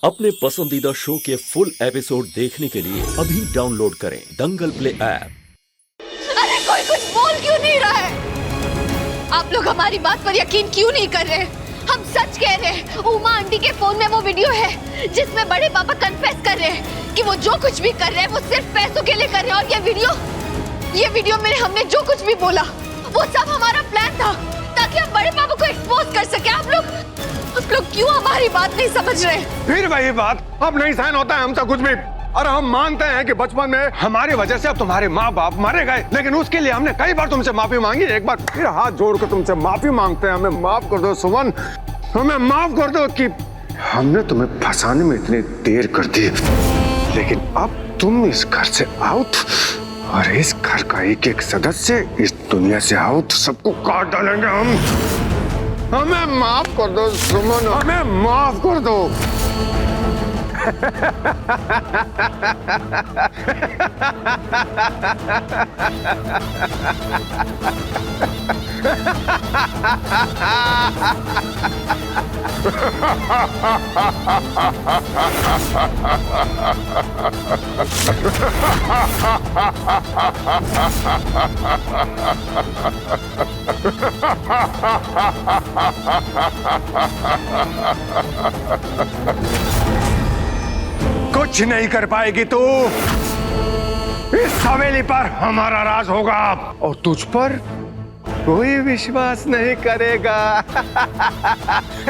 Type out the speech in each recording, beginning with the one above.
अपने पसंदीदा शो के फुल एपिसोड देखने के लिए अभी डाउनलोड करें दंगल प्ले ऐप। अरे कोई कुछ बोल क्यों नहीं रहा है? आप लोग हमारी बात पर यकीन क्यों नहीं कर रहे? हम सच कह रहे हैं। उमा आंटी के फोन में वो वीडियो है जिसमें बड़े पापा कन्फेस कर रहे हैं कि वो जो कुछ भी कर रहे हैं वो सिर्फ पैसों के लिए कर रहे हैं। और ये वीडियो में हमने जो कुछ भी बोला वो सब हमारा प्लान था ताकि हम बड़े पापा को एक्सपोज कर सके। आप लोग क्यों हमारी बात नहीं समझ रहे? फिर वही बात, अब नहीं सहन होता है हमसे कुछ भी। और हम मानते हैं कि बचपन में हमारी वजह से अब तुम्हारे माँ बाप मारे गए, लेकिन उसके लिए हमने कई बार तुमसे माफी मांगी। एक बार फिर हाथ जोड़कर तुमसे माफी मांगते हैं, हमें माफ कर दो सुमन, हमें माफ कर दो कि हमने तुम्हें फंसाने में इतनी देर कर दी। लेकिन अब तुम इस घर से आउट और इस घर का एक एक सदस्य इस दुनिया से आउट, सबको काट डालेंगे हम। हमें माफ कर दो सुमन, हमें माफ कर दो। कुछ नहीं कर पाएगी तू। इस हवेली पर हमारा राज होगा और तुझ पर कोई विश्वास नहीं करेगा।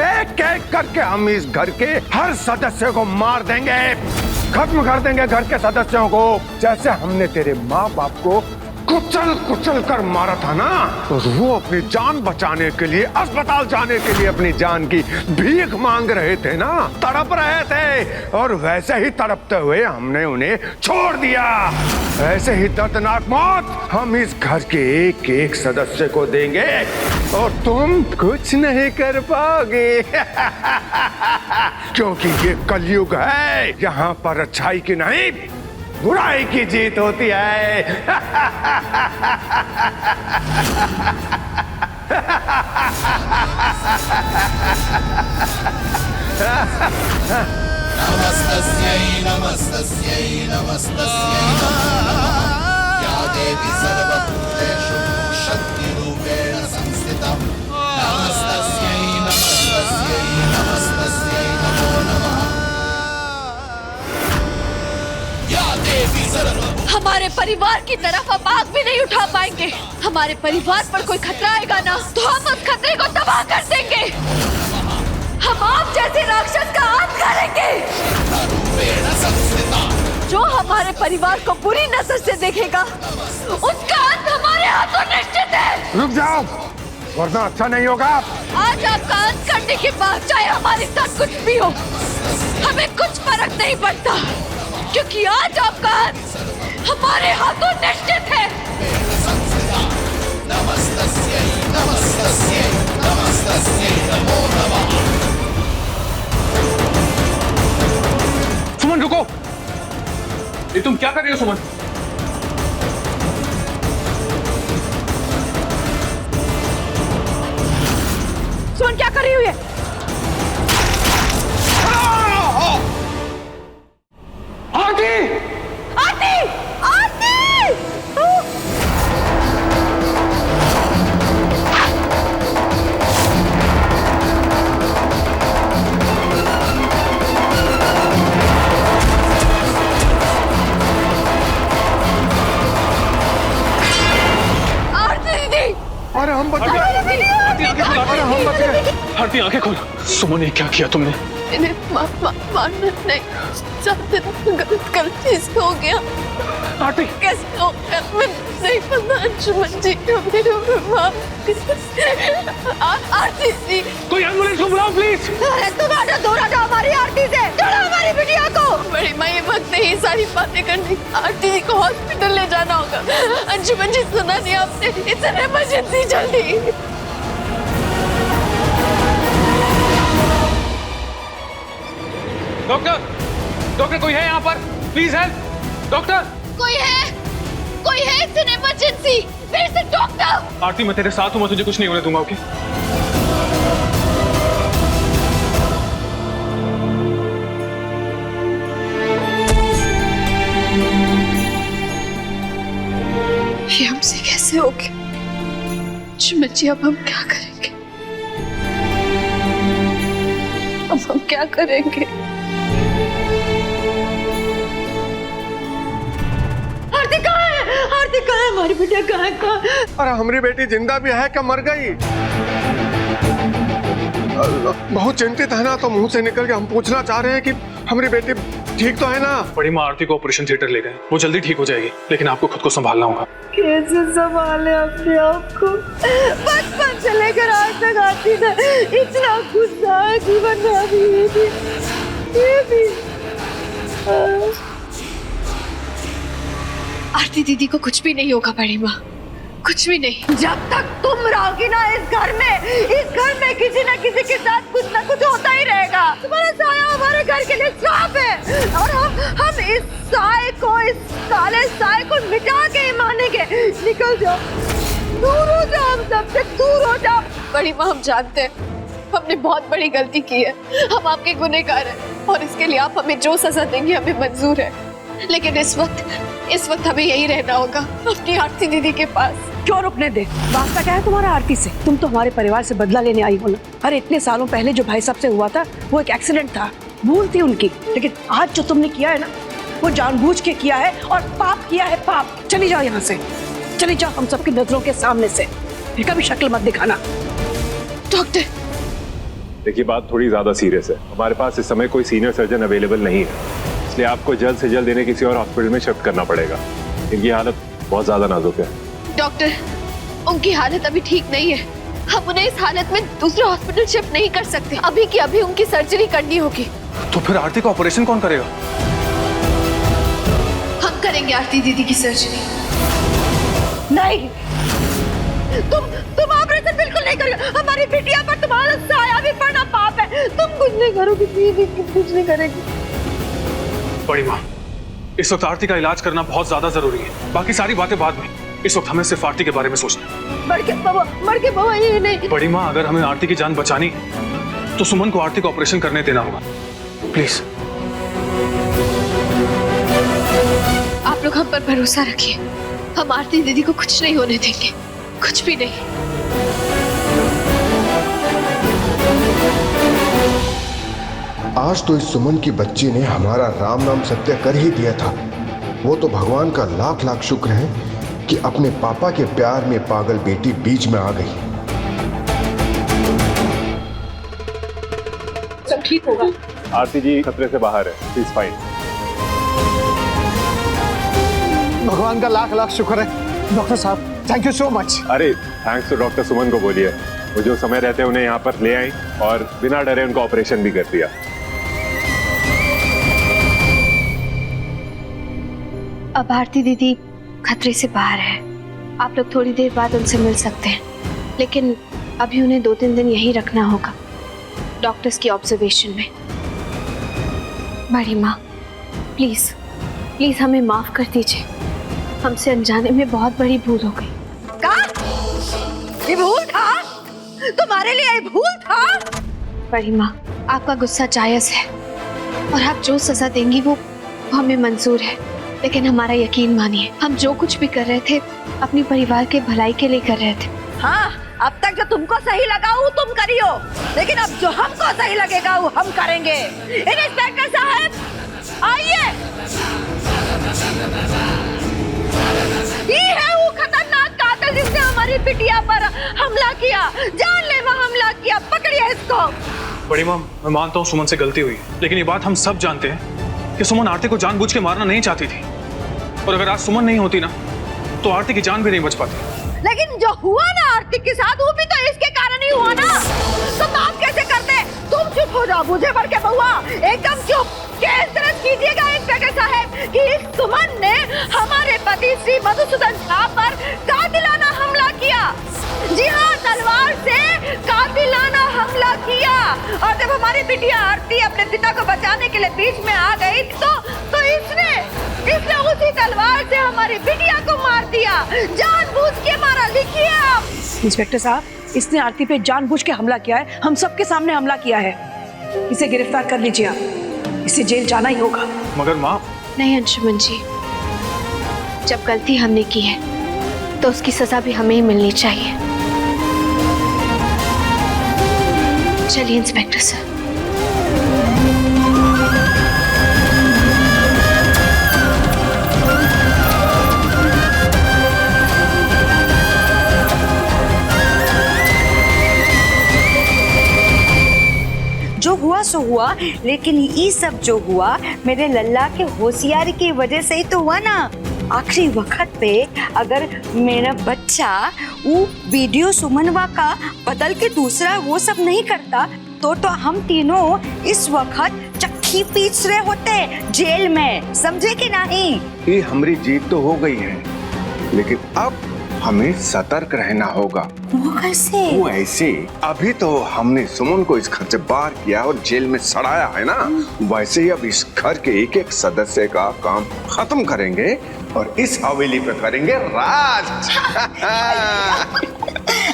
एक एक करके हम इस घर के हर सदस्य को मार देंगे, खत्म कर देंगे घर के सदस्यों को, जैसे हमने तेरे माँ बाप को कुचल कुचल कर मारा था ना। तो वो अपनी जान बचाने के लिए अस्पताल जाने के लिए अपनी जान की भीख मांग रहे थे ना, तड़प रहे थे, और वैसे ही तड़पते हुए हमने उन्हें छोड़ दिया। ऐसे ही दर्दनाक मौत हम इस घर के एक एक सदस्य को देंगे और तुम कुछ नहीं कर पाओगे। क्योंकि ये कलयुग है, यहाँ पर अच्छाई की नहीं बुराई की जीत होती है। नमस्तस्यै नमस्तस्यै नमस्तस्यै नमः। या देवी सर्वभूतेषु शक्तिरूपेण संस्थिता। नमस्तस्यै नमस्तस्यै नमस्तस्यै नमो नमः। या देवी सर्वभूतेषु। हमारे परिवार की तरफ अब आग भी नहीं उठा पाएंगे। हमारे परिवार पर कोई खतरा आएगा ना तो हम उस खतरे को तबाह कर देंगे। हम आप जैसे राक्षस का अंत करेंगे। जो हमारे परिवार को बुरी नजर से देखेगा उसका अंत हमारे हाथों निश्चित है। रुक जाओ, वरना अच्छा नहीं होगा। आज आपका अंत करने के बाद चाहे हमारे साथ कुछ भी हो हमें कुछ फर्क नहीं पड़ता, क्योंकि आज आपका अंत हमारे हाथों निश्चित है। नमस्तस्यै नमस्तस्यै नमस्तस्यै नमो नमः। सुमन रुको, ये तुम क्या कर रही हो सुमन? सुमन क्या कर रही हुई है? आंटी! आंटी! आंटी! अरे हम बच गए। आंटी आंखें खोलो, अरे हम बच गए। आंटी आंखें खोलो। सुमन, ये क्या किया तुमने? मैंने मारना नहीं चाहते, गलती से हो गया। आंटी कैसे हो गया मैं नहीं पता। अंशुमन जी मेरे आरती जी, कोई एम्बुलेंस को बुलाओ प्लीज। तुम्हारा दौरा था हमारी आरती से, जोड़ो हमारी बिटिया को। बड़ी माँ ये वक्त नहीं सारी बातें करने। आरती जी को हॉस्पिटल ले जाना होगा। अंशुमन जी सुना नहीं आपने, इट्स एन इमरजेंसी, जल्दी। डॉक्टर, डॉक्टर कोई है यहाँ पर? Please help. डॉक्टर कोई है? कोई है? It's an emergency. फिर से डॉक्टर। आरती मैं तेरे साथ हूँ, मैं तुझे कुछ नहीं होने दूंगा, ओके? ये हमसे कैसे हो गया? अंशुमन जी, अब हम क्या करेंगे? अब हम क्या करेंगे? आरती कहाँ है? आरती कहाँ है? हमारी बिटिया कहाँ है? अरे हमारी बेटी जिंदा भी है क्या मर गई? बहुत चिंतित है ना, तो मुंह से निकल के हम पूछना चाह रहे हैं कि हमारी बेटी ठीक तो है ना? बड़ी माँ आरती को ऑपरेशन थिएटर ले गए, वो जल्दी ठीक हो जाएगी, लेकिन आपको खुद को संभालना होगा। कैसे संभाले अपने आप को? बचपन से लेकर आज तक आरती ने इतना गुस्सा है जीवन में, अभी ये भी। आरती दीदी को कुछ भी नहीं होगा बड़ी माँ, कुछ भी नहीं। जब तक तुम रहोगी ना इस घर में किसी न किसी के साथ कुछ ना कुछ होता ही रहेगा। तुम्हारा साया हमारे घर के लिए श्राप है, और हम इस साए को, इस काले साए को मिटा के ही मानेंगे। निकल जाओ, दूर हो जाओ, हम सबसे दूर हो जाओ। बड़ी माँ, हम जानते हैं हमने बहुत बड़ी गलती की है, हम आपके गुनहगार हैं, और इसके लिए आप हमें जो सजा देंगे हमें मंजूर है। लेकिन इस वक्त हमें यही रहना होगा, अपनी आरती दीदी के पास। क्यों रुकने दे? वास्ता क्या है तुम्हारा आरती से? तुम तो हमारे परिवार से बदला लेने आई हो ना। अरे इतने सालों पहले जो भाई साहब से हुआ था वो एक एक्सीडेंट था, भूल थी उनकी। लेकिन आज जो तुमने किया है ना, वो जानबूझ के किया है, और पाप किया है, पाप। चली जाओ यहाँ से, चली जाओ हम सबकी नजरों के सामने से। फिर कभी शक्ल मत दिखाना। डॉक्टर, देखिए बात थोड़ी ज्यादा सीरियस है, हमारे पास इस समय कोई सीनियर सर्जन अवेलेबल नहीं है, इसलिए आपको जल्द से जल्द इन्हें किसी और हॉस्पिटल में शिफ्ट करना पड़ेगा। इनकी हालत बहुत ज्यादा नाजुक है। डॉक्टर, उनकी हालत अभी ठीक नहीं है, हम उन्हें इस हालत में दूसरे हॉस्पिटल शिफ्ट नहीं कर सकते। अभी की अभी उनकी सर्जरी करनी होगी। तो फिर आरती का ऑपरेशन कौन करेगा? हम करेंगे आरती दीदी की सर्जरी। नहीं, तुम ऑपरेशन बिल्कुल नहीं करोगे। हमारी बिटिया पर तुम्हारा साया भी पड़ना पाप है। तुम कुछ नहीं करोगी, दीदी कुछ नहीं करेगी। बड़ी माँ, इस वक्त आरती का इलाज करना बहुत ज्यादा जरूरी है, बाकी सारी बातें बाद में। इस वक्त हमें सिर्फ आरती के बारे में सोचना है। मर के बाबा ये नहीं। बड़ी माँ, अगर हमें आरती की जान बचानी तो सुमन को आरती को ऑपरेशन करने देना होगा, प्लीज। आप लोग हम पर भरोसा रखिए, हम आरती दीदी को कुछ नहीं होने देंगे, कुछ भी नहीं। आज तो इस सुमन की बच्ची ने हमारा राम नाम सत्य कर ही दिया था। वो तो भगवान का लाख लाख शुक्र है कि अपने पापा के प्यार में पागल बेटी बीच में आ गई। सब ठीक होगा। आरती जी खतरे से बाहर है, शी इज फाइन। भगवान का लाख लाख शुक्र है डॉक्टर साहब, थैंक यू सो मच। अरे थैंक्स तो डॉक्टर सुमन को बोलिए, वो जो समय रहते उन्हें यहाँ पर ले आई और बिना डरे उनका ऑपरेशन भी कर दिया। अब आरती दीदी खतरे से बाहर है, आप लोग थोड़ी देर बाद उनसे मिल सकते हैं, लेकिन अभी उन्हें 2-3 दिन यहीं रखना होगा, डॉक्टर्स की ऑब्जर्वेशन में। बड़ी माँ, प्लीज प्लीज हमें माफ कर दीजिए, हमसे अनजाने में बहुत बड़ी भूल हो गई। ये भूल था? तुम्हारे लिए ये भूल था? बड़ी माँ, आपका गुस्सा जायज है, और आप जो सजा देंगी वो हमें मंजूर है, लेकिन हमारा यकीन मानिए, हम जो कुछ भी कर रहे थे अपनी परिवार के भलाई के लिए कर रहे थे। हाँ, अब तक जो तुमको सही लगा वो तुम करियो, लेकिन अब जो हमको सही लगेगा वो हम करेंगे। इंस्पेक्टर साहब आइए। ये है वो खतरनाक कातिल जिसने हमारी बिटिया पर हमला किया, जानलेवा हमला किया, पकड़िए इसको। बड़ी माँ, मैं मानता हूँ सुमन से गलती हुई, लेकिन ये बात हम सब जानते हैं कि सुमन आरती को जानबूझ के मारना नहीं चाहती थी, और अगर आज सुमन नहीं होती ना तो आरती की जान भी नहीं बच पाती। लेकिन जो हुआ ना आरती के साथ, वो भी तो इसके कारण ही हुआ ना। तो आप कैसे करते? तुम चुप हो जाओ, मुझे भर के बहुआ, एकदम चुप। केस दर्ज कीजिएगा इंस्पेक्टर साहब कि इस सुमन ने हमारे पति श्री मधुसूदन झा पर कातिलाना हमला किया। जी हाँ, तलवार से कातिलाना हमला किया। और जब हमारी बिटिया आरती अपने पिता को बचाने के लिए बीच में आ गई तो इसने उसी तलवार से हमारी बिटिया को मार दिया, जानबूझ के मारा। लिखिए आप। इंस्पेक्टर साहब, इसने आरती पे जानबूझ के हमला किया है, हम सबके सामने हमला किया है। इसे गिरफ्तार कर लीजिए आप, इसे जेल जाना ही होगा। मगर माँ। नहीं अंशुमन जी, जब गलती हमने की है तो उसकी सजा भी हमें ही मिलनी चाहिए। चलिए इंस्पेक्टर सर। जो हुआ सो हुआ, लेकिन ये सब जो हुआ मेरे लल्ला के होशियारी की वजह से ही तो हुआ ना। आखिरी वक्त पे अगर मेरा बच्चा वो वीडियो सुमनवा का बदल के दूसरा वो सब नहीं करता तो हम तीनों इस वक्त चक्की पीस रहे होते जेल में, समझे कि नहीं? ये हमारी जीत तो हो गई है, लेकिन अब हमें सतर्क रहना होगा। वो कैसे? वो ऐसे, अभी तो हमने सुमन को इस घर से बाहर किया और जेल में सड़ाया है ना, वैसे ही अब इस घर के एक एक सदस्य का काम खत्म करेंगे और इस हवेली पे करेंगे राज।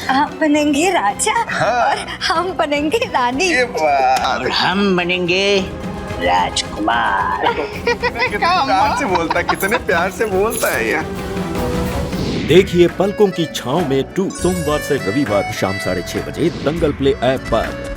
आप बनेंगे राजा और हम बनेंगे रानी और हम बनेंगे राजकुमार। प्यार से बोलता है, कितने प्यार से बोलता है यार। देखिए पलकों की छांव में 2 सोमवार से रविवार शाम 6:30 बजे दंगल प्ले ऐप पर।